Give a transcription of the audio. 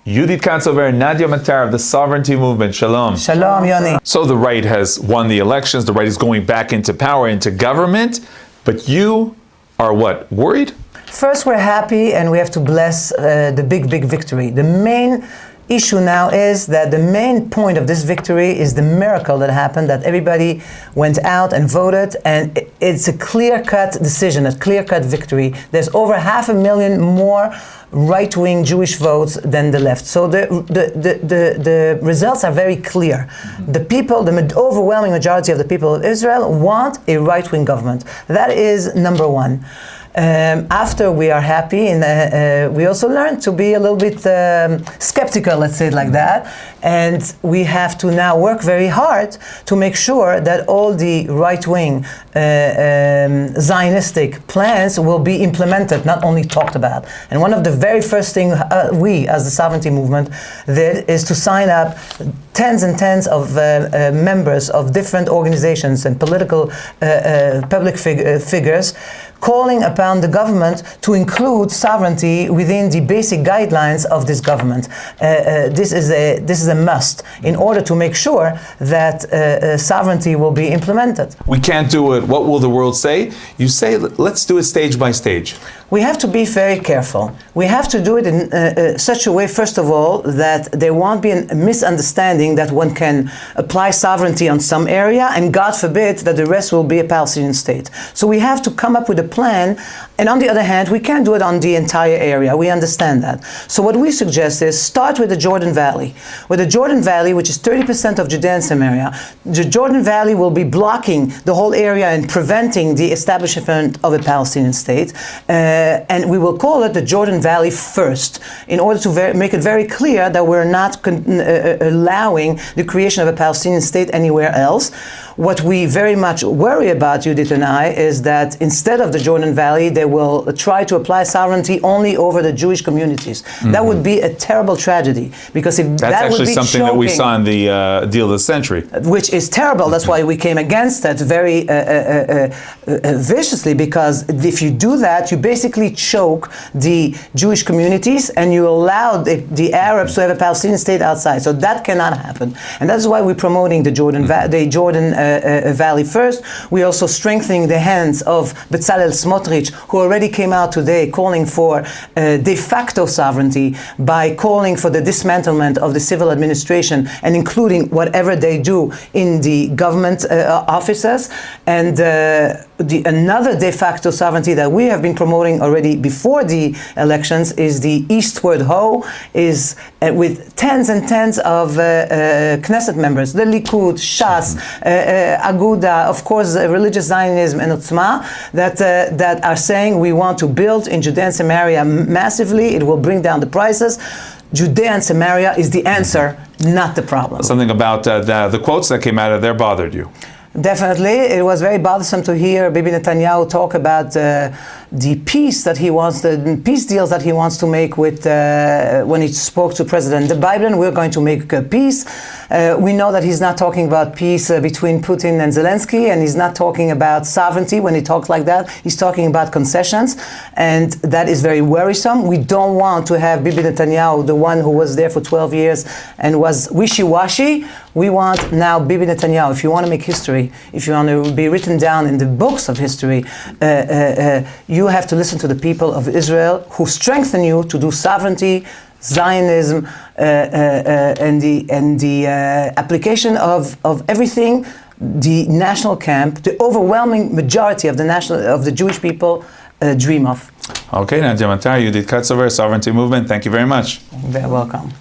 Yudit Katzover, Nadia Matar of the Sovereignty Movement. Shalom. Shalom, Yoni. So the right has won the elections. The right is going back into power, into government. But you are what? Worried? First, we're happy and we have to bless the big victory. The main issue now is that the main point of this victory is the miracle that happened, that everybody went out and voted, and it's a clear-cut decision, a clear-cut victory. There's over 500,000 more right-wing Jewish votes than the left. So the results are very clear. The people, the overwhelming majority of the people of Israel want a right-wing government. That is number one. After we are happy, and we also learned to be a little bit skeptical, let's say it like that, and we have to now work very hard to make sure that all the right-wing Zionistic plans will be implemented, not only talked about. And one of the very first things we, as the Sovereignty Movement, did is to sign up tens and tens of members of different organizations and political public figures, calling upon the government to include sovereignty within the basic guidelines of this government. This is a must in order to make sure that sovereignty will be implemented. We can't do it. What will the world say? You say, let's do it stage by stage. We have to be very careful. We have to do it in such a way, first of all, that there won't be a misunderstanding that one can apply sovereignty on some area and God forbid that the rest will be a Palestinian state. So we have to come up with a plan, and on the other hand, we can't do it on the entire area. We understand that. So what we suggest is start with the Jordan Valley. With the Jordan Valley, which is 30% of Judea and Samaria, the Jordan Valley will be blocking the whole area and preventing the establishment of a Palestinian state. And we will call it the Jordan Valley first, in order to make it very clear that we're not allowing the creation of a Palestinian state anywhere else. What we very much worry about, Judith and I, is that instead of the Jordan Valley, they will try to apply sovereignty only over the Jewish communities. Mm-hmm. That would be a terrible tragedy, because if that's that actually would be something that we saw in the deal of the century, which is terrible. That's why we came against that very viciously, because if you do that, you basically choke the Jewish communities and you allow the Arabs to have a Palestinian state outside. So that cannot happen, and that's why we're promoting the Jordan Valley first. We're also strengthening the hands of Bezalel Smotrich, who already came out today calling for de facto sovereignty by calling for the dismantlement of the civil administration and including whatever they do in the government offices. And another de facto sovereignty that we have been promoting already before the elections is the Eastward Ho, is with tens and tens of Knesset members, the Likud, Shas, Aguda, of course, Religious Zionism and Utzma, that are saying we want to build in Judea and Samaria massively. It will bring down the prices. Judea and Samaria is the answer, not the problem. Something about the quotes that came out of there bothered you? Definitely. It was very bothersome to hear Bibi Netanyahu talk about the peace that he wants, the peace deals that he wants to make with, when he spoke to President Biden. We're going to make peace. We know that he's not talking about peace between Putin and Zelensky, and he's not talking about sovereignty when he talks like that. He's talking about concessions, and that is very worrisome. We don't want to have Bibi Netanyahu, the one who was there for 12 years and was wishy-washy. We want now Bibi Netanyahu. If you want to make history, if you want to be written down in the books of history, you have to listen to the people of Israel who strengthen you to do sovereignty, Zionism, and the application of everything the national camp, the overwhelming majority of the Jewish people dream of. Okay, Nadia Matar, Yudit Katzover, Sovereignty Movement. Thank you very much. You're very welcome.